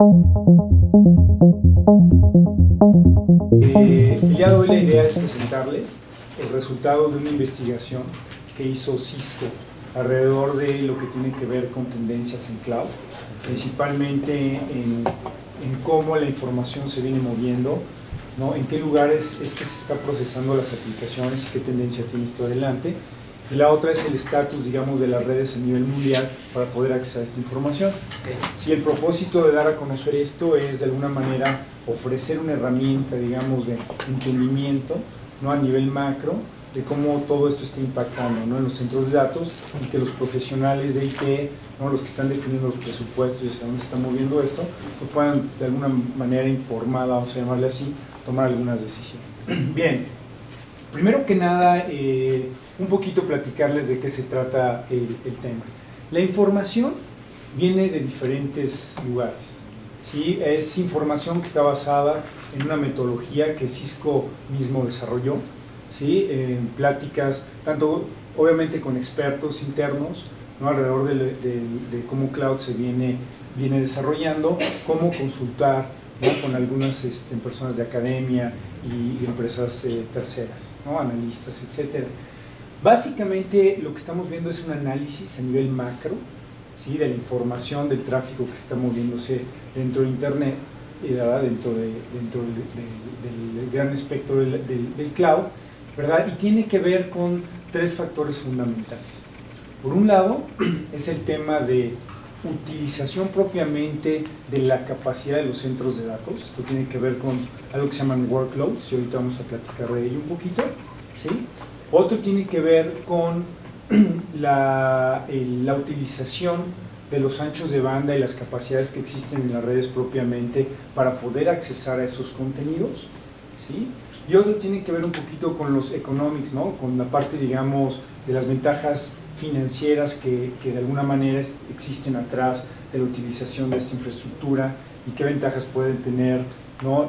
El día de hoy la idea es presentarles el resultado de una investigación que hizo Cisco alrededor de lo que tiene que ver con tendencias en cloud, principalmente en cómo la información se viene moviendo, ¿no? En qué lugares es que se está procesando las aplicaciones y qué tendencia tiene esto adelante. Y la otra es el estatus, digamos, de las redes a nivel mundial para poder acceder a esta información. Si el propósito de dar a conocer esto es de alguna manera ofrecer una herramienta, digamos, de entendimiento, ¿no? A nivel macro, de cómo todo esto está impactando, ¿no? En los centros de datos, y que los profesionales de IT, ¿no? Los que están definiendo los presupuestos y hacia dónde se está moviendo esto, pues puedan de alguna manera informada, vamos a llamarle así, tomar algunas decisiones. Bien, primero que nada, un poquito platicarles de qué se trata el tema. La información viene de diferentes lugares, ¿sí? Es información que está basada en una metodología que Cisco mismo desarrolló, ¿sí? En pláticas, tanto obviamente con expertos internos, ¿no? Alrededor de cómo cloud se viene desarrollando, cómo consultar, ¿no? Con algunas personas de academia y empresas terceras, ¿no? Analistas, etcétera. Básicamente lo que estamos viendo es un análisis a nivel macro, ¿sí? De la información, del tráfico que está moviéndose dentro de Internet, dentro del gran espectro del cloud, ¿verdad? Y tiene que ver con tres factores fundamentales. Por un lado, es el tema de utilización propiamente de la capacidad de los centros de datos. Esto tiene que ver con algo que se llaman workloads, y ahorita vamos a platicar de ello un poquito, ¿sí? Otro tiene que ver con la utilización de los anchos de banda y las capacidades que existen en las redes propiamente para poder accesar a esos contenidos, ¿sí? Y otro tiene que ver un poquito con los economics, ¿no? Con la parte, digamos, de las ventajas financieras que de alguna manera existen atrás de la utilización de esta infraestructura y qué ventajas pueden tener, ¿no?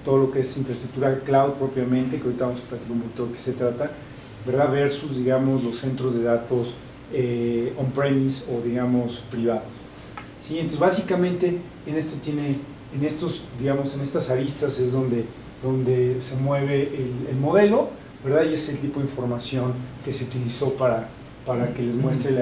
Todo lo que es infraestructura cloud propiamente, que ahorita vamos a platicar un poquito de qué se trata, ¿verdad? Versus, digamos, los centros de datos on-premise o, digamos, privados, ¿sí? Entonces, básicamente, en estas aristas es donde se mueve el modelo, ¿verdad? Y es el tipo de información que se utilizó para que les muestre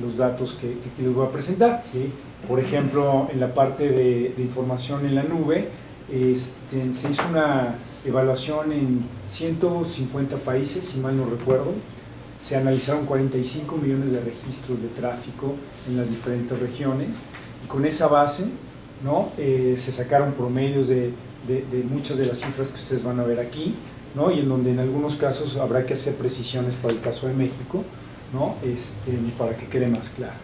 los datos que aquí les voy a presentar, ¿sí? Por ejemplo, en la parte de información en la nube, se hizo una evaluación en 150 países, si mal no recuerdo. Se analizaron 45 millones de registros de tráfico en las diferentes regiones, y con esa base, ¿no? Se sacaron promedios de muchas de las cifras que ustedes van a ver aquí, ¿no? Y en donde en algunos casos habrá que hacer precisiones para el caso de México, ¿no? Para que quede más claro.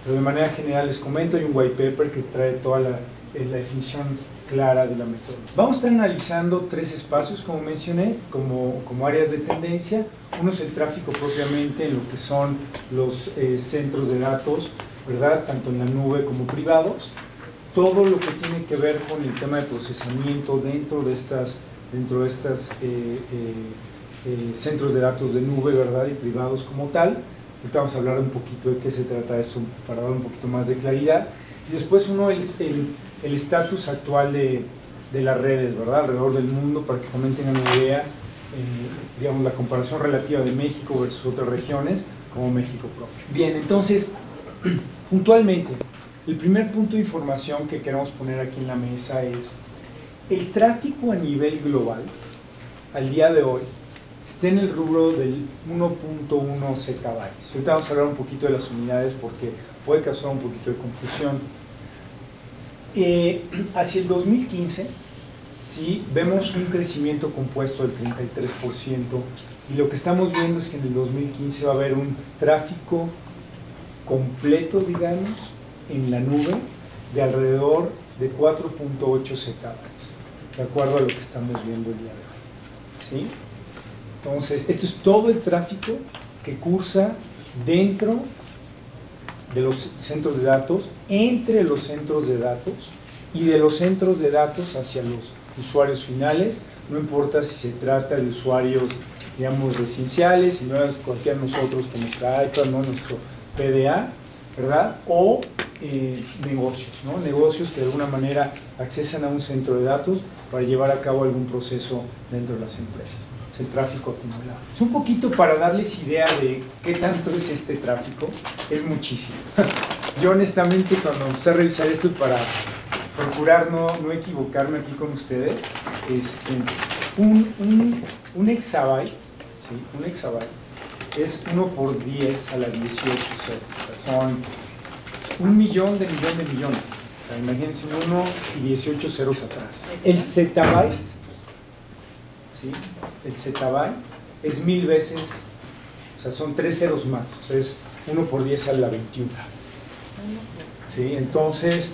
Pero de manera general les comento, hay un white paper que trae toda la definición clara de la metodología. Vamos a estar analizando tres espacios, como mencioné, como áreas de tendencia. Uno es el tráfico propiamente, en lo que son los centros de datos, ¿verdad? Tanto en la nube como privados. Todo lo que tiene que ver con el tema de procesamiento dentro de estas centros de datos de nube, ¿verdad? Y privados como tal. Ahorita vamos a hablar un poquito de qué se trata esto para dar un poquito más de claridad. Y después uno es el estatus actual de las redes, ¿verdad? Alrededor del mundo, para que también tengan una idea, digamos, la comparación relativa de México versus otras regiones, como México propio. Bien, entonces, puntualmente, el primer punto de información que queremos poner aquí en la mesa es el tráfico a nivel global, al día de hoy, está en el rubro del 1.1 zettabytes. Ahorita vamos a hablar un poquito de las unidades porque puede causar un poquito de confusión. Hacia el 2015, ¿sí? Vemos un crecimiento compuesto del 33%, y lo que estamos viendo es que en el 2015 va a haber un tráfico completo, digamos, en la nube de alrededor de 4.8 zettabytes, de acuerdo a lo que estamos viendo el día de hoy, ¿sí? Entonces, esto es todo el tráfico que cursa dentro de los centros de datos, entre los centros de datos, y de los centros de datos hacia los usuarios finales. No importa si se trata de usuarios, digamos, residenciales, si no es cualquiera de nosotros con nuestra iPad, ¿no? Nuestro PDA, ¿verdad? O negocios, ¿no? Negocios que de alguna manera accesan a un centro de datos para llevar a cabo algún proceso dentro de las empresas. Es el tráfico acumulado. Es un poquito para darles idea de qué tanto es este tráfico. Es muchísimo. Yo honestamente cuando empecé a revisar esto para procurar no equivocarme aquí con ustedes, un exabyte, ¿sí? Un exabyte es 1 por 10 a la 18 ceros. O sea, son 1 millón de millones. O sea, imagínense un 1 y 18 ceros atrás. El zettabyte, ¿sí? El zettabyte es 1000 veces, o sea, son 3 ceros más. O sea, es 1 por 10 a la 21. ¿Sí? Entonces,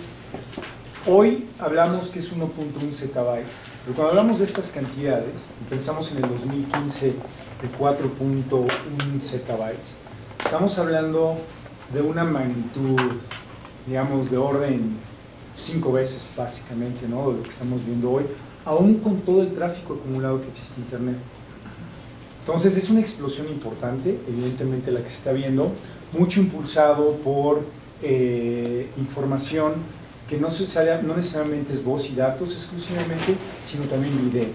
hoy hablamos que es 1.1 zettabytes, pero cuando hablamos de estas cantidades, y pensamos en el 2015 de 4.1 zettabytes, estamos hablando de una magnitud, digamos, de orden 5 veces básicamente, ¿no? De lo que estamos viendo hoy, aún con todo el tráfico acumulado que existe en Internet. Entonces es una explosión importante, evidentemente la que se está viendo, mucho impulsado por información que no necesariamente es voz y datos exclusivamente, sino también video.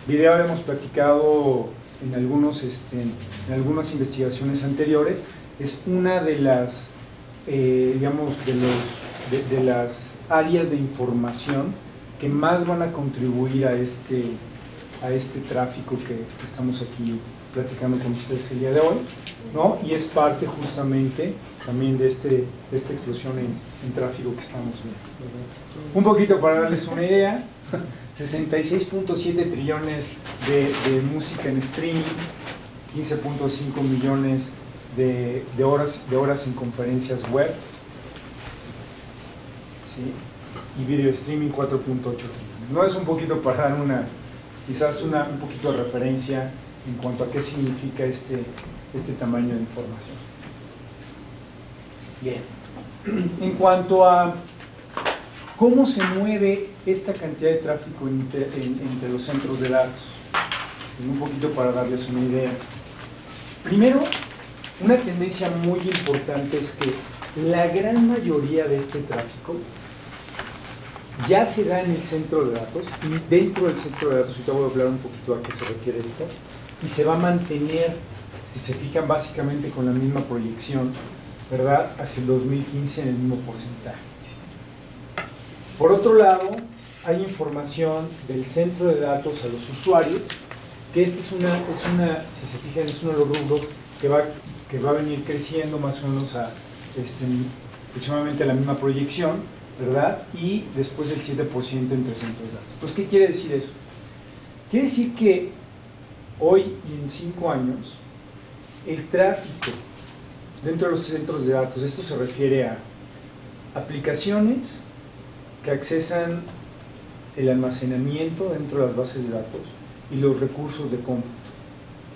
Video lo hemos platicado en algunas investigaciones anteriores, es una de las, digamos, de las áreas de información que más van a contribuir a este tráfico que estamos aquí platicando con ustedes el día de hoy, ¿no? Y es parte justamente también de esta explosión en tráfico que estamos viendo. Un poquito para darles una idea, 66.7 trillones de música en streaming, 15.5 millones de horas en conferencias web, ¿sí? Y video streaming 4.8 trillones. No es un poquito para dar quizás un poquito de referencia en cuanto a qué significa este tamaño de información. Bien, en cuanto a cómo se mueve esta cantidad de tráfico entre los centros de datos, un poquito para darles una idea. Primero, una tendencia muy importante es que la gran mayoría de este tráfico ya se da en el centro de datos, y dentro del centro de datos, ahorita voy a hablar un poquito a qué se refiere esto, y se va a mantener, si se fijan, básicamente con la misma proyección, ¿verdad?, hacia el 2015 en el mismo porcentaje. Por otro lado, hay información del centro de datos a los usuarios, que esta es una, si se fijan, es uno de los rubros que va a venir creciendo más o menos aproximadamente a la misma proyección, ¿verdad? Y después el 7% entre centros de datos. Pues, ¿qué quiere decir eso? Quiere decir que hoy y en 5 años, el tráfico dentro de los centros de datos, esto se refiere a aplicaciones que accesan el almacenamiento dentro de las bases de datos y los recursos de cómputo.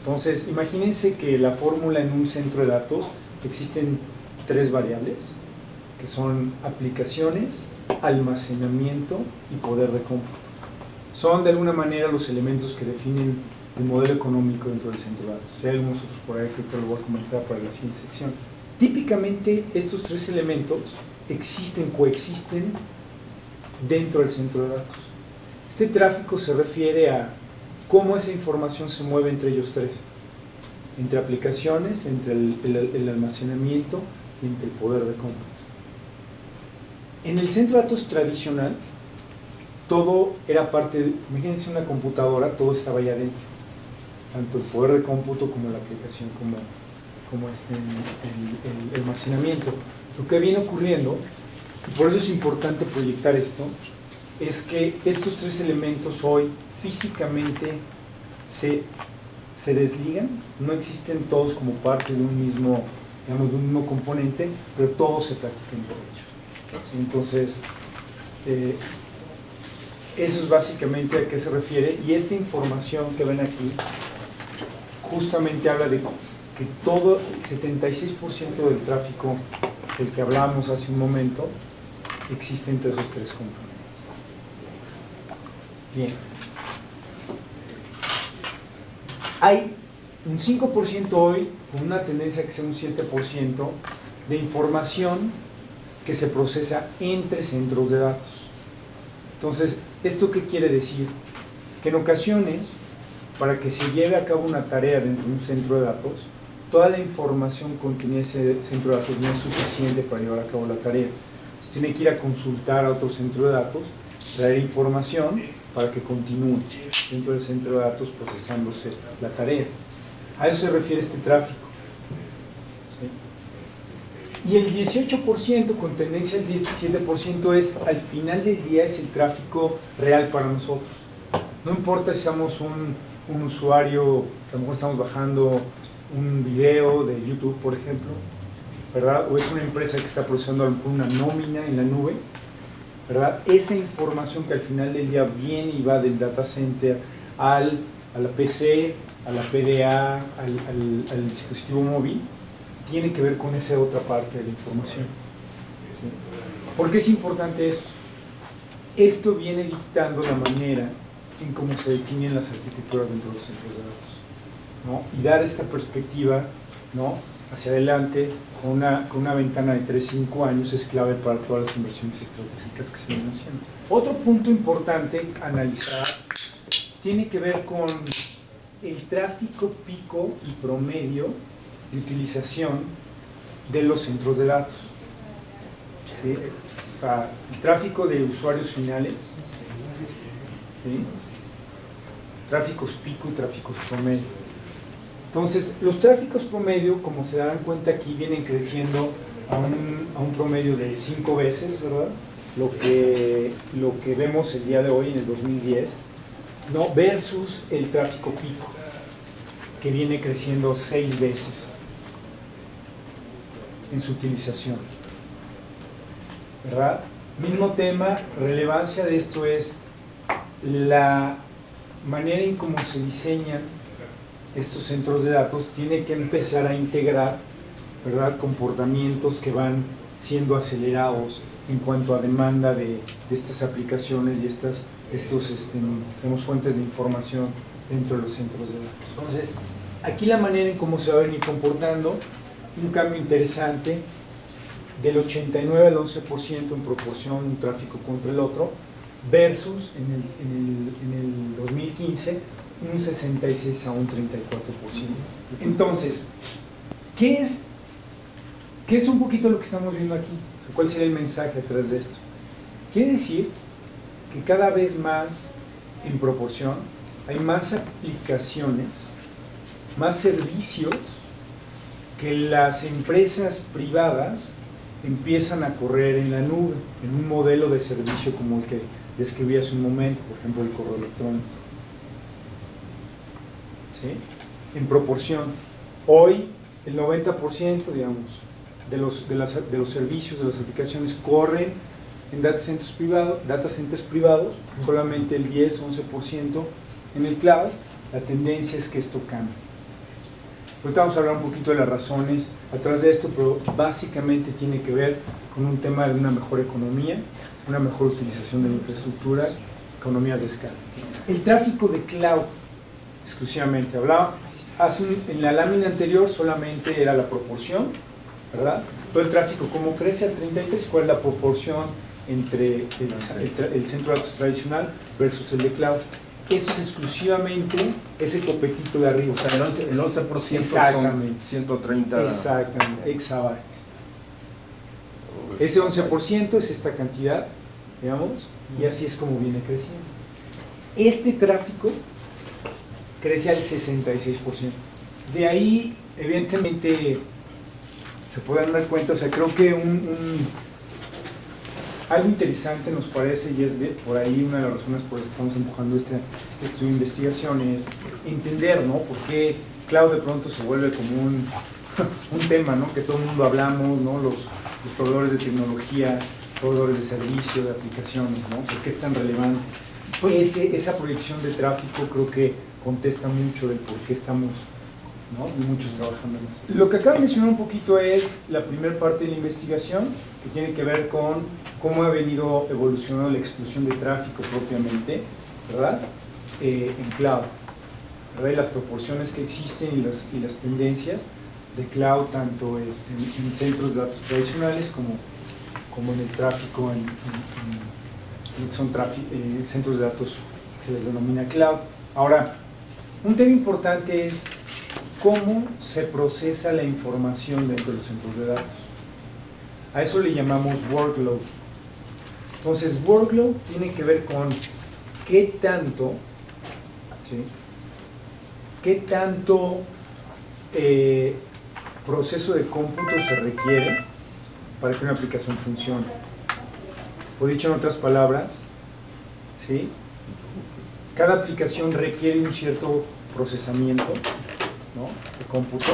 Entonces, imagínense que la fórmula en un centro de datos existen 3 variables, que son aplicaciones, almacenamiento y poder de cómputo. Son de alguna manera los elementos que definen el modelo económico dentro del centro de datos. Hay algunos otros por ahí que te lo voy a comentar para la siguiente sección. Típicamente estos 3 elementos coexisten dentro del centro de datos. Este tráfico se refiere a cómo esa información se mueve entre ellos 3, entre aplicaciones, entre el almacenamiento y entre el poder de cómputo. En el centro de datos tradicional, todo era parte de, imagínense una computadora, todo estaba allá adentro, tanto el poder de cómputo como la aplicación, como el almacenamiento. Lo que viene ocurriendo, y por eso es importante proyectar esto, es que estos 3 elementos hoy físicamente se desligan, no existen todos como parte de un mismo, digamos, de un mismo componente, pero todos se platican por ellos. ¿Sí? Entonces, eso es básicamente a qué se refiere, y esta información que ven aquí justamente habla de que todo el 76% del tráfico del que hablábamos hace un momento existe entre esos 3 componentes. Bien. Hay un 5% hoy, con una tendencia que sea un 7% de información que se procesa entre centros de datos. Entonces, ¿esto qué quiere decir? Que en ocasiones, para que se lleve a cabo una tarea dentro de un centro de datos, toda la información contenida en ese centro de datos no es suficiente para llevar a cabo la tarea. Entonces, tiene que ir a consultar a otro centro de datos, traer información para que continúe dentro del centro de datos procesándose la tarea. A eso se refiere este tráfico. ¿Sí? Y el 18%, con tendencia al 17%, es, al final del día, es el tráfico real para nosotros. No importa si somos un usuario, a lo mejor estamos bajando un video de YouTube, por ejemplo, ¿verdad? O es una empresa que está procesando a lo mejor una nómina en la nube, ¿verdad? Esa información que al final del día viene y va del data center a la PC, a la PDA, al dispositivo móvil, tiene que ver con esa otra parte de la información. ¿Sí? ¿Por qué es importante esto? Esto viene dictando la manera en cómo se definen las arquitecturas dentro de los centros de datos, ¿no? Y dar esta perspectiva, ¿no?, hacia adelante con una ventana de 3-5 años es clave para todas las inversiones estratégicas que se vienen haciendo. Otro punto importante a analizar tiene que ver con el tráfico pico y promedio de utilización de los centros de datos. ¿Sí? O sea, el tráfico de usuarios finales, ¿sí?, tráficos pico y tráficos promedio. Entonces, los tráficos promedio, como se darán cuenta aquí, vienen creciendo a un promedio de 5 veces, ¿verdad? Lo que vemos el día de hoy, en el 2010, ¿no?, versus el tráfico pico, que viene creciendo 6 veces en su utilización, ¿verdad? Mismo tema, relevancia de esto es la manera en cómo se diseñan estos centros de datos. Tiene que empezar a integrar, ¿verdad?, comportamientos que van siendo acelerados en cuanto a demanda de estas aplicaciones y estos fuentes de información dentro de los centros de datos. Entonces, aquí la manera en cómo se va a venir comportando, un cambio interesante del 89 al 11% en proporción un tráfico contra el otro, versus en el 2015 un 66 a un 34%. Entonces, ¿qué es un poquito lo que estamos viendo aquí? ¿Cuál sería el mensaje detrás de esto? Quiere decir que cada vez más, en proporción, hay más aplicaciones, más servicios que las empresas privadas empiezan a correr en la nube, en un modelo de servicio como el que describí hace un momento, por ejemplo, el correo electrónico. ¿Sí? En proporción. Hoy, el 90%, digamos, de los servicios, de las aplicaciones corren en data centers privados, solamente el 10-11% en el cloud. La tendencia es que esto cambie. Ahorita vamos a hablar un poquito de las razones atrás de esto, pero básicamente tiene que ver con un tema de una mejor economía, una mejor utilización de la infraestructura, economías de escala. El tráfico de cloud, exclusivamente, hablaba, en la lámina anterior solamente era la proporción, ¿verdad? Todo el tráfico, ¿cómo crece al 33? ¿Cuál es la proporción entre el centro de datos tradicional versus el de cloud? Eso es exclusivamente ese copetito de arriba. O sea, el 11% exactamente, son 130 exactamente, exabytes. Ese 11% es esta cantidad, digamos, y así es como viene creciendo. Este tráfico crece al 66%. De ahí, evidentemente, se pueden dar cuenta, o sea, creo que algo interesante nos parece, y es por ahí una de las razones por las que estamos empujando este estudio de investigación, es entender, ¿no?, por qué cloud de pronto se vuelve como un tema, ¿no?, que todo el mundo hablamos, ¿no?, los proveedores de tecnología, proveedores de servicio, de aplicaciones, ¿no?, por qué es tan relevante. Pues esa proyección de tráfico creo que contesta mucho del por qué estamos, ¿no?, y muchos trabajando en eso. Lo que acabo de mencionar un poquito es la primera parte de la investigación, que tiene que ver con cómo ha venido evolucionando la explosión de tráfico propiamente, ¿verdad?, en cloud, ¿verdad?, y las proporciones que existen y las tendencias. de cloud, tanto en centros de datos tradicionales como en el tráfico, en lo que son centros de datos que se les denomina cloud. Ahora, un tema importante es cómo se procesa la información dentro de los centros de datos. A eso le llamamos workload. Entonces, workload tiene que ver con qué tanto, ¿sí?, qué tanto proceso de cómputo se requiere para que una aplicación funcione. O dicho en otras palabras, ¿sí?, cada aplicación requiere un cierto procesamiento, ¿no?, de cómputo.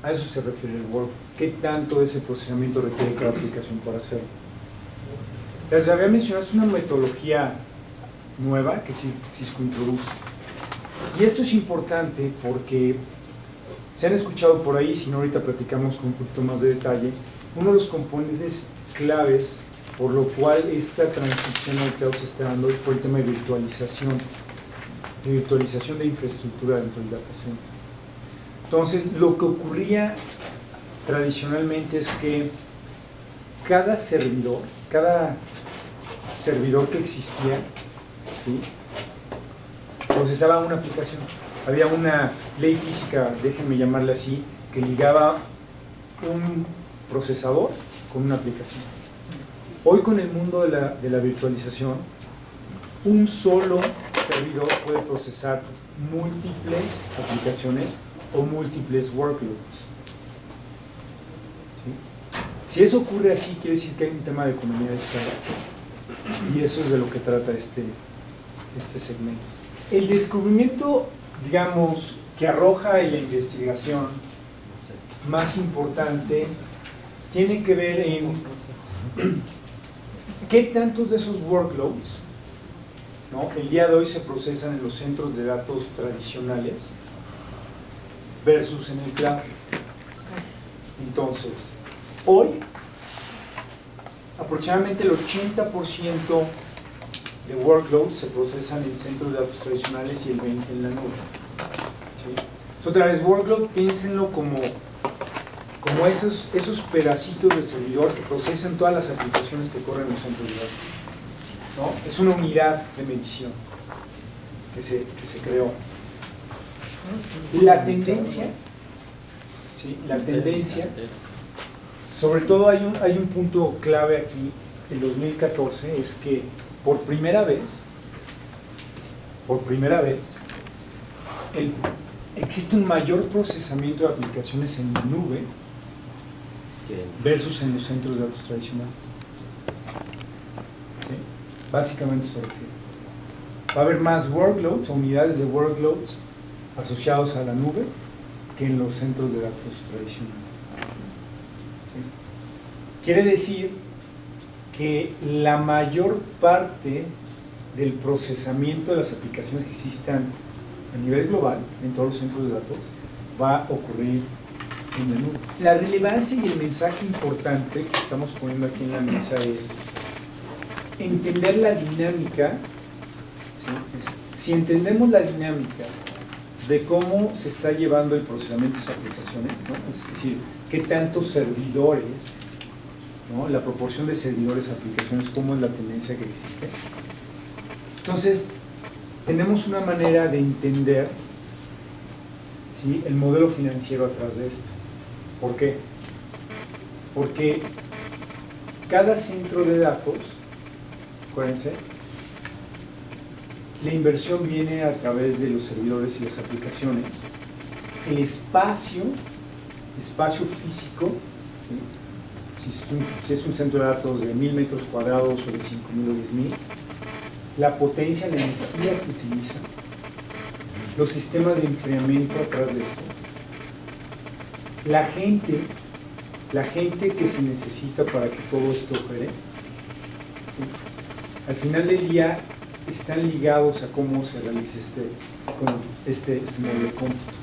A eso se refiere el workload. ¿Qué tanto de ese procesamiento requiere cada aplicación para hacerlo? Les había mencionado, es una metodología nueva que Cisco introduce. Y esto es importante porque se han escuchado por ahí, si no ahorita platicamos con un poquito más de detalle, uno de los componentes claves por lo cual esta transición al cloud se está dando es por el tema de virtualización de infraestructura dentro del data center. Entonces, lo que ocurría tradicionalmente es que cada servidor que existía, ¿sí?, procesaba una aplicación. Había una ley física, déjenme llamarla así, que ligaba un procesador con una aplicación. Hoy, con el mundo de la virtualización, un solo servidor puede procesar múltiples aplicaciones o múltiples workloads. ¿Sí? Si eso ocurre así, quiere decir que hay un tema de economía de escala. ¿Sí? Y eso es de lo que trata este segmento. El descubrimiento, digamos, que arroja en la investigación más importante tiene que ver en qué tantos de esos workloads, ¿no?, el día de hoy se procesan en los centros de datos tradicionales versus en el cloud. Entonces, hoy aproximadamente el 80% de workloads se procesan en centros de datos tradicionales y el 20% en la nube. ¿Sí? Otra vez, workload, piénsenlo como esos pedacitos de servidor que procesan todas las aplicaciones que corren en los centros de datos, ¿no? Es una unidad de medición que se creó. La tendencia, ¿sí?, sobre todo hay un punto clave aquí, en 2014, es que por primera vez, existe un mayor procesamiento de aplicaciones en la nube versus en los centros de datos tradicionales. ¿Sí? Básicamente eso se refiere. Va a haber más workloads o unidades de workloads asociados a la nube que en los centros de datos tradicionales. ¿Sí? Quiere decir que la mayor parte del procesamiento de las aplicaciones que existan a nivel global en todos los centros de datos va a ocurrir en la nube. La relevancia y el mensaje importante que estamos poniendo aquí en la mesa es entender la dinámica, ¿sí? Si entendemos la dinámica de cómo se está llevando el procesamiento de esas aplicaciones, ¿no?, es decir, qué tantos servidores, ¿no?, la proporción de servidores a aplicaciones, cómo es la tendencia que existe. Entonces, tenemos una manera de entender, ¿sí?, el modelo financiero atrás de esto. ¿Por qué? Porque cada centro de datos, acuérdense, la inversión viene a través de los servidores y las aplicaciones. El espacio físico, ¿sí?, si es un centro de datos de 1000 metros cuadrados o de 5000 o 10000, la potencia, la energía que utiliza, los sistemas de enfriamiento atrás de esto, la gente que se necesita para que todo esto opere, ¿sí?, al final del día están ligados a cómo se realiza este modelo de cómputo.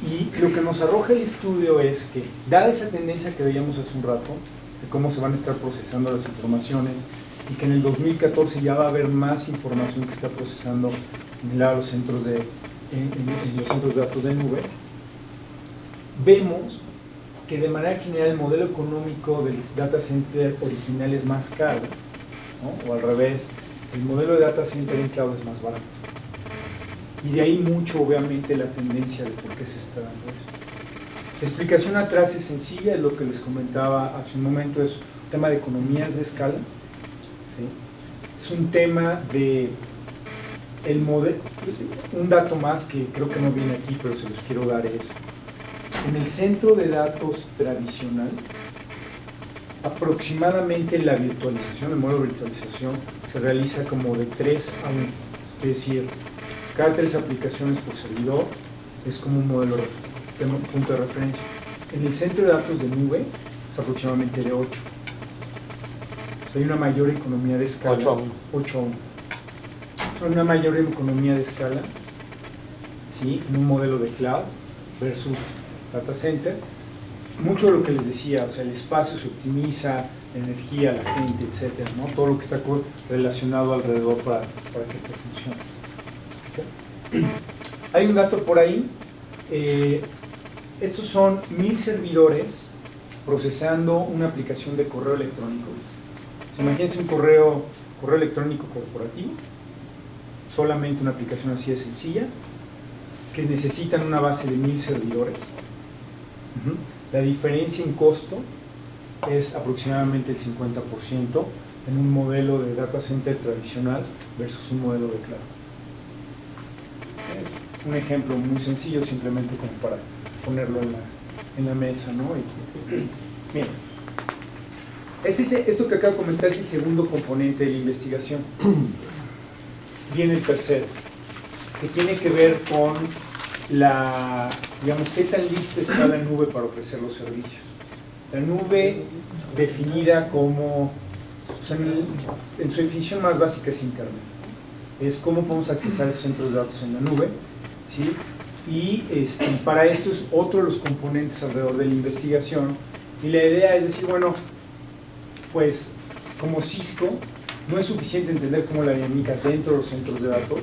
Y lo que nos arroja el estudio es que, dada esa tendencia que veíamos hace un rato, de cómo se van a estar procesando las informaciones, y que en el 2014 ya va a haber más información que está procesando en los centros de datos de nube, vemos que de manera general el modelo económico del data center original es más caro, ¿no? O al revés, el modelo de data center en cloud es más barato. Y de ahí mucho, obviamente, la tendencia de por qué se está dando esto. La explicación atrás es sencilla, es lo que les comentaba hace un momento, es un tema de economías de escala, ¿sí? Es un tema de el modelo. Un dato más que creo que no viene aquí, pero se los quiero dar es, en el centro de datos tradicional, aproximadamente la virtualización, el modelo de virtualización, se realiza como de 3 a 1, es decir, cada 3 aplicaciones por servidor es como un modelo de punto de referencia. En el centro de datos de nube es aproximadamente de 8. O sea, hay una mayor economía de escala. 8 a 1. 8 a 1. Hay una mayor economía de escala, ¿sí? En un modelo de cloud versus data center. Mucho de lo que les decía, o sea, el espacio se optimiza, la energía, la gente, etcétera, ¿no? Todo lo que está relacionado alrededor para que esto funcione. ¿Okay? Hay un dato por ahí. Estos son 1000 servidores procesando una aplicación de correo electrónico. Imagínense un correo electrónico corporativo, solamente una aplicación así de sencilla, que necesitan una base de 1000 servidores. La diferencia en costo es aproximadamente el 50% en un modelo de data center tradicional versus un modelo de cloud. Es un ejemplo muy sencillo, simplemente como para ponerlo en la mesa, ¿no? Bien. Esto que acabo de comentar es el segundo componente de la investigación. Viene el tercero, que tiene que ver con digamos, qué tan lista está la nube para ofrecer los servicios. La nube definida como, o sea, en su definición más básica es Internet. Es cómo podemos accesar esos centros de datos en la nube, ¿sí? Y para esto es otro de los componentes alrededor de la investigación. Y la idea es decir, bueno, pues como Cisco, no es suficiente entender cómo la dinámica dentro de los centros de datos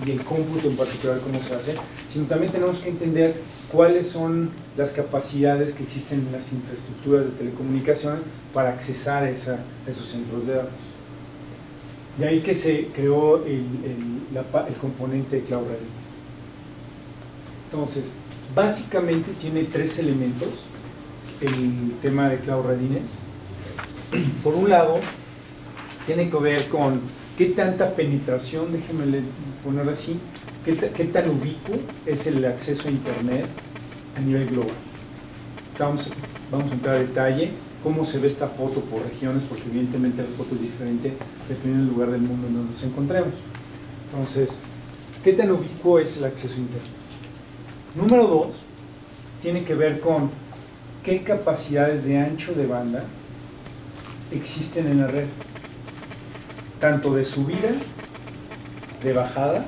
y el cómputo en particular cómo se hace, sino también tenemos que entender cuáles son las capacidades que existen en las infraestructuras de telecomunicaciones para accesar a esos centros de datos. De ahí que se creó el componente de Cloud Readiness. Entonces, básicamente tiene 3 elementos el tema de Cloud Readiness. Por un lado, tiene que ver con qué tanta penetración, déjenme ponerlo así, qué tan ubicuo es el acceso a Internet a nivel global. Vamos a entrar a detalle, cómo se ve esta foto por regiones, porque evidentemente la foto es diferente dependiendo del lugar del mundo en donde nos encontremos. Entonces, ¿qué tan ubicuo es el acceso a Internet? Número 2, tiene que ver con qué capacidades de ancho de banda existen en la red, tanto de subida, de bajada,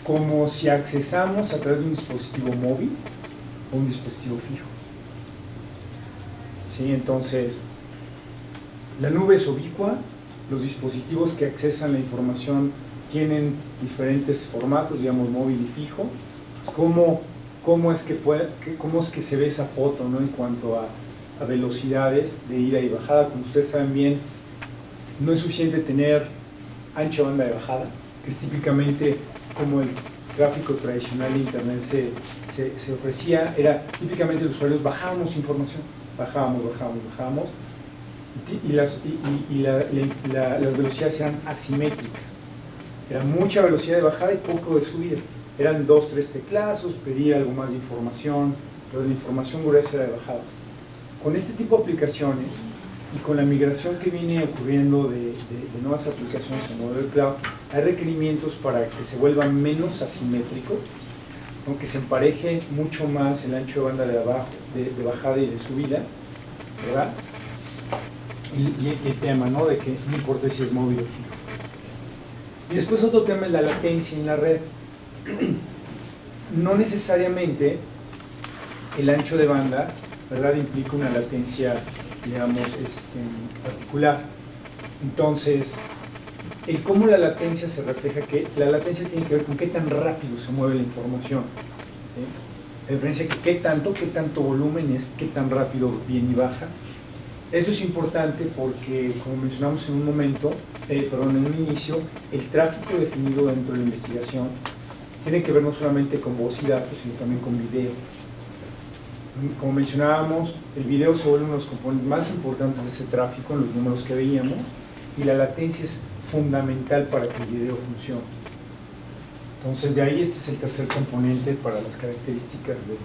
como si accesamos a través de un dispositivo móvil o un dispositivo fijo. ¿Sí? Entonces, la nube es ubicua, los dispositivos que accesan la información tienen diferentes formatos, digamos móvil y fijo. ¿Cómo es que se ve esa foto, ¿no? En cuanto a velocidades de ida y bajada? Como ustedes saben bien, no es suficiente tener ancha banda de bajada, que es típicamente como el tráfico tradicional de Internet se ofrecía. Era típicamente los usuarios bajábamos información, bajábamos, y las velocidades eran asimétricas. Era mucha velocidad de bajada y poco de subida. Eran 2, 3 teclazos, pedir algo más de información, pero la información gruesa era de bajada. Con este tipo de aplicaciones y con la migración que viene ocurriendo de nuevas aplicaciones en modelo de cloud, hay requerimientos para que se vuelva menos asimétrico, que se empareje mucho más el ancho de banda de bajada y de subida, ¿verdad? Y el tema, ¿no? De que no importa si es móvil o fijo. Y después otro tema es la latencia en la red. No necesariamente el ancho de banda, ¿verdad?, implica una latencia, digamos, particular. Entonces, el cómo la latencia se refleja, que la latencia tiene que ver con qué tan rápido se mueve la información, ¿sí? La diferencia es qué tanto volumen es, qué tan rápido viene y baja. Eso es importante porque, como mencionamos en un momento, en un inicio, el tráfico definido dentro de la investigación tiene que ver no solamente con voz y datos, sino también con video. Como mencionábamos, el video se vuelve uno de los componentes más importantes de ese tráfico en los números que veíamos, y la latencia es fundamental para que el video funcione. Entonces, de ahí este es el tercer componente para las características de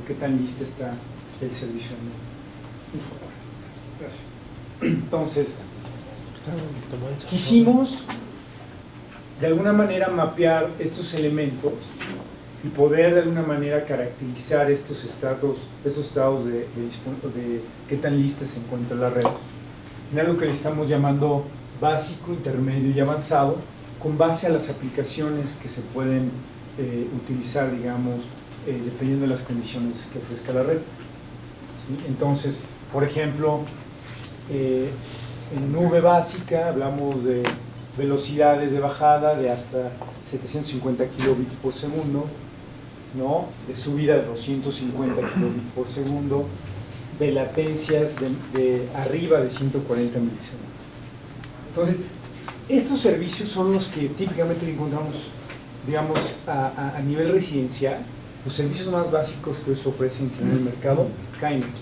qué tan lista está el servicio. Gracias. Entonces, quisimos de alguna manera mapear estos elementos y poder de alguna manera caracterizar estos estados de qué tan lista se encuentra la red en algo que le estamos llamando básico, intermedio y avanzado, con base a las aplicaciones que se pueden utilizar, digamos, dependiendo de las condiciones que ofrezca la red. ¿Sí? Entonces, por ejemplo, en nube básica hablamos de velocidades de bajada de hasta 750 kilobits por segundo, ¿no? De subida de 250 kilobits por segundo, de latencias de arriba de 140 milisegundos. Entonces, estos servicios son los que típicamente encontramos, digamos, a nivel residencial. Los servicios más básicos que se ofrecen en el mercado caen aquí.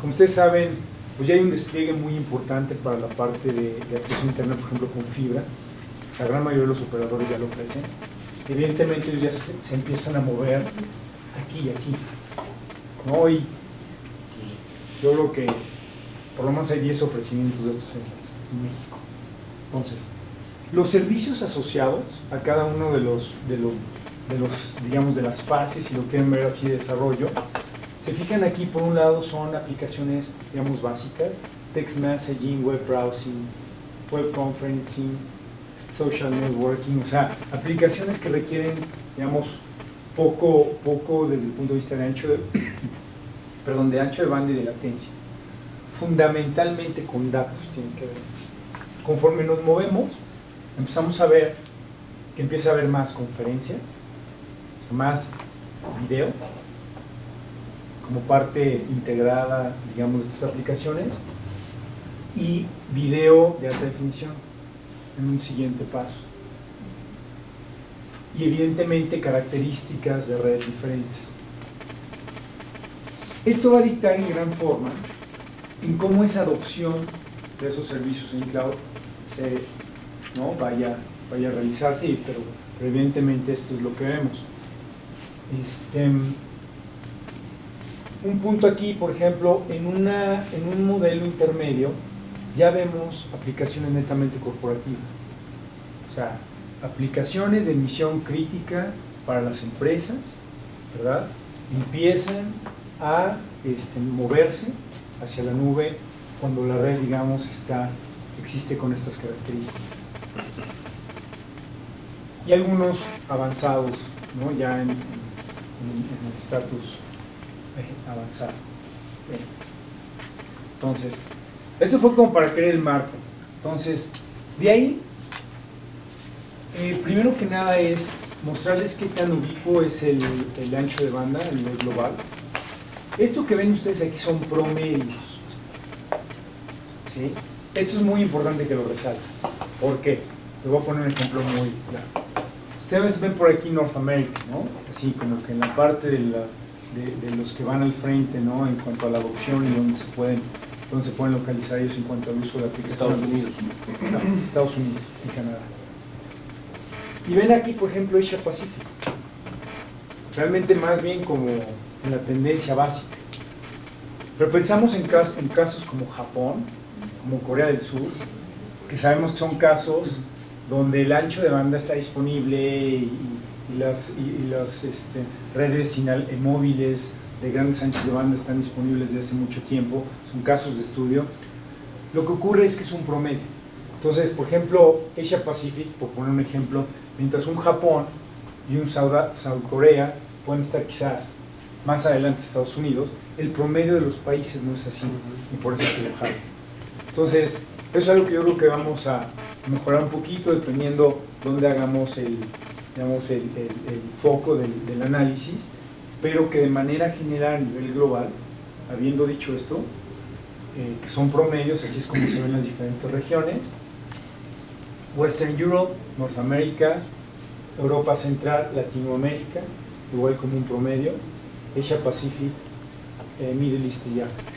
Como ustedes saben, pues ya hay un despliegue muy importante para la parte de acceso a internet, por ejemplo, con fibra. La gran mayoría de los operadores ya lo ofrecen. Evidentemente ellos ya se empiezan a mover aquí y aquí, ¿no? Y yo creo que por lo menos hay 10 ofrecimientos de estos en México. Entonces, los servicios asociados a cada uno de los digamos, de las fases, si lo quieren ver así de desarrollo, se fijan aquí. Por un lado son aplicaciones, digamos, básicas: text messaging, web browsing, web conferencing, social networking, o sea, aplicaciones que requieren, digamos, poco desde el punto de vista de ancho de banda y de latencia. Fundamentalmente con datos tienen que ver esto. Conforme nos movemos, empezamos a ver que empieza a haber más conferencia, más video, como parte integrada, digamos, de estas aplicaciones, y video de alta definición en un siguiente paso. Y evidentemente características de red diferentes. Esto va a dictar en gran forma en cómo esa adopción de esos servicios en cloud ¿no? vaya a realizarse, pero evidentemente esto es lo que vemos. Un punto aquí, por ejemplo, en un modelo intermedio ya vemos aplicaciones netamente corporativas, o sea, aplicaciones de misión crítica para las empresas, ¿verdad? Empiezan a moverse hacia la nube cuando la red, digamos, existe con estas características. Y algunos avanzados, ¿no? Ya en el estatus avanzado. Bien. Entonces, esto fue como para crear el marco. Entonces, de ahí, primero que nada es mostrarles qué tan ubicuo es el ancho de banda a nivel global. Esto que ven ustedes aquí son promedios, ¿sí? Esto es muy importante que lo resalten. ¿Por qué? Les voy a poner un ejemplo muy claro. Ustedes ven por aquí North America, ¿no? Así como que en la parte de los que van al frente, ¿no? En cuanto a la adopción y donde se pueden localizar ellos en cuanto al uso de aplicaciones. Estados Unidos. No, Estados Unidos y Canadá. Y ven aquí, por ejemplo, Asia Pacífico. Realmente más bien como en la tendencia básica. Pero pensamos en casos como Japón, como Corea del Sur, que sabemos que son casos donde el ancho de banda está disponible y las redes móviles de grandes anchos de banda están disponibles desde hace mucho tiempo. Son casos de estudio. Lo que ocurre es que es un promedio. Entonces, por ejemplo, Asia Pacific, por poner un ejemplo, mientras un Japón y un South Korea pueden estar quizás más adelante Estados Unidos, el promedio de los países no es así, y por eso es que lo jalo. Entonces, eso es algo que yo creo que vamos a mejorar un poquito dependiendo dónde hagamos digamos, el foco del análisis, pero que de manera general a nivel global, habiendo dicho esto, que son promedios, así es como se ven las diferentes regiones: Western Europe, Norteamérica, Europa Central, Latinoamérica, igual como un promedio, Asia Pacific, Middle East y África,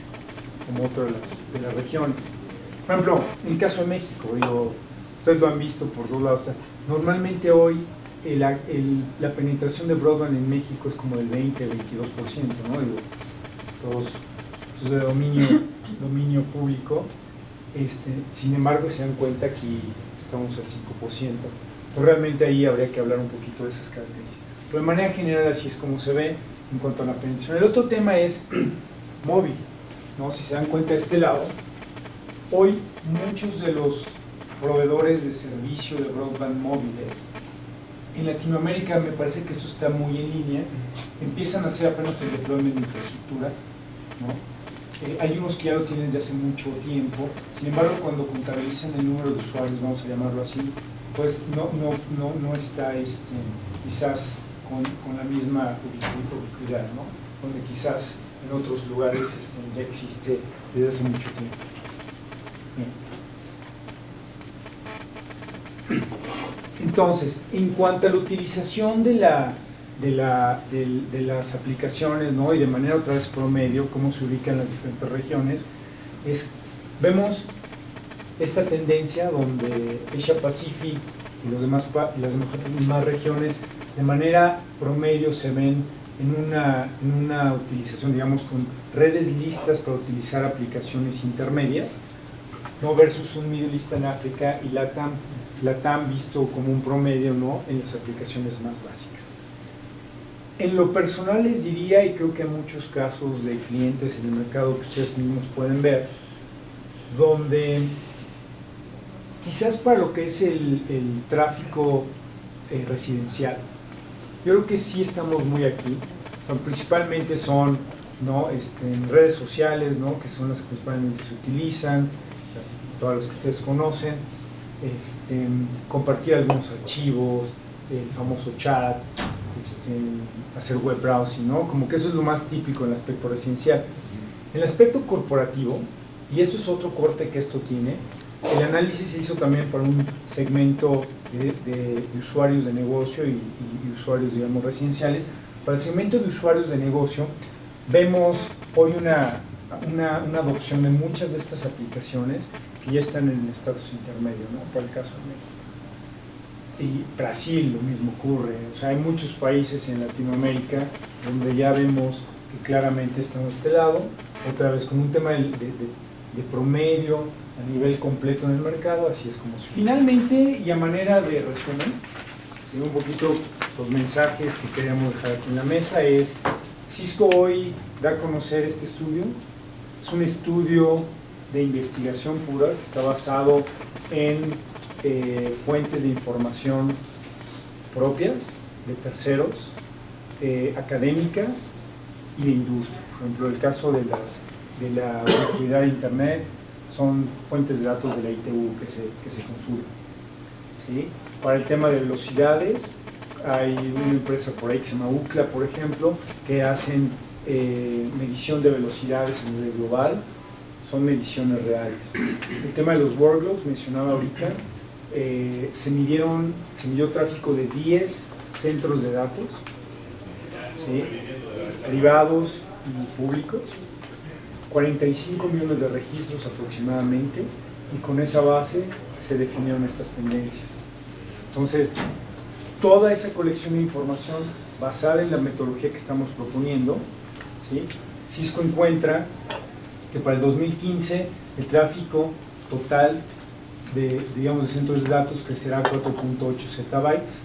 como otra de las regiones. Por ejemplo, en el caso de México, digo, ustedes lo han visto por todos lados. Normalmente hoy la penetración de broadband en México es como del 20-22%, ¿no? Digo, todos es de dominio público. Sin embargo, se dan cuenta que estamos al 5%. Entonces, realmente ahí habría que hablar un poquito de esas características. Pero de manera general, así es como se ve en cuanto a la penetración. El otro tema es móvil, ¿no? Si se dan cuenta de este lado, hoy muchos de los proveedores de servicio de broadband móviles en Latinoamérica, me parece que esto está muy en línea, empiezan a hacer apenas el deployment de infraestructura, ¿no? Hay unos que ya lo tienen desde hace mucho tiempo. Sin embargo, cuando contabilizan el número de usuarios, vamos a llamarlo así, pues no está quizás con la misma ubicuidad, ¿no? Donde quizás en otros lugares ya existe desde hace mucho tiempo. Bien. Entonces, en cuanto a la utilización de las aplicaciones, ¿no? Y de manera otra vez promedio, cómo se ubican en las diferentes regiones, vemos esta tendencia donde Asia Pacific y las demás regiones de manera promedio se ven en una utilización, digamos, con redes listas para utilizar aplicaciones intermedias, ¿no? Versus un Middle East en África y LATAM visto como un promedio, ¿no? En las aplicaciones más básicas. En lo personal les diría, y creo que hay muchos casos de clientes en el mercado que ustedes mismos pueden ver, donde quizás para lo que es el tráfico residencial, yo creo que sí estamos muy aquí. Principalmente son, ¿no? En redes sociales, ¿no? Que son las que principalmente se utilizan, todas las que ustedes conocen, compartir algunos archivos, el famoso chat, hacer web browsing, ¿no? Como que eso es lo más típico en el aspecto residencial. En el aspecto corporativo, y eso es otro corte que esto tiene, el análisis se hizo también para un segmento de usuarios de negocio y usuarios, digamos, residenciales. Para el segmento de usuarios de negocio, vemos hoy una adopción de muchas de estas aplicaciones que ya están en el estatus intermedio, ¿no? Para el caso de México. Y Brasil lo mismo ocurre. O sea, hay muchos países en Latinoamérica donde ya vemos que claramente están de este lado, otra vez con un tema de promedio a nivel completo en el mercado, así es como se... Finalmente, y a manera de resumen, sigue un poquito los mensajes que queríamos dejar aquí en la mesa, es Cisco hoy da a conocer este estudio. Es un estudio de investigación pura que está basado en fuentes de información propias, de terceros, académicas y de industria. Por ejemplo, el caso de la ubicuidad de Internet son fuentes de datos de la ITU que se consultan, ¿sí? Para el tema de velocidades, hay una empresa por ahí que se llama UCLA, por ejemplo, que hacen medición de velocidades a nivel global, son mediciones reales. El tema de los workloads, mencionaba ahorita, se midió tráfico de 10 centros de datos, ¿sí? Privados y públicos, 45 millones de registros aproximadamente, y con esa base se definieron estas tendencias. Entonces, toda esa colección de información basada en la metodología que estamos proponiendo, ¿sí? Cisco encuentra que para el 2015 el tráfico total de centros de datos crecerá a 4.8 zettabytes.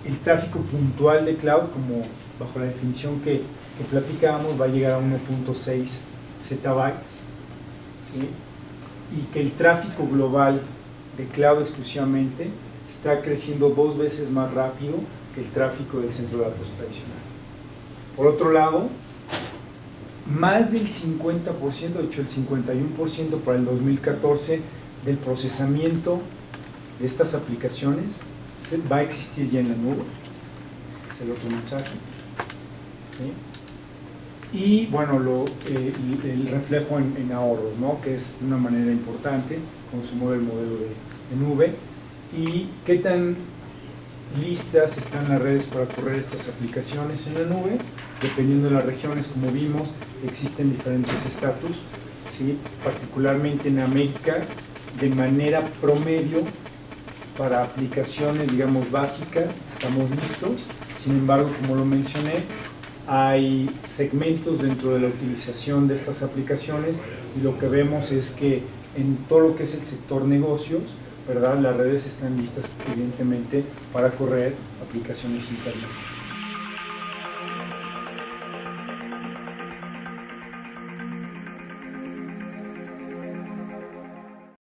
El tráfico puntual de cloud, como bajo la definición que platicábamos, va a llegar a 1.6 zettabytes, ¿sí? Y que el tráfico global de cloud exclusivamente está creciendo 2 veces más rápido que el tráfico del centro de datos tradicional. Por otro lado, más del 50%, de hecho el 51% para el 2014 del procesamiento de estas aplicaciones va a existir ya en la nube, es el otro mensaje. ¿Sí? Y bueno, el reflejo en ahorros, ¿no? Que es de una manera importante, cómo se mueve el modelo de nube, y qué tan listas están las redes para correr estas aplicaciones en la nube. Dependiendo de las regiones, como vimos, existen diferentes estatus, ¿sí? Particularmente en América, de manera promedio, para aplicaciones, digamos, básicas, estamos listos. Sin embargo, como lo mencioné, hay segmentos dentro de la utilización de estas aplicaciones y lo que vemos es que en todo lo que es el sector negocios, ¿verdad? Las redes están listas evidentemente para correr aplicaciones internas.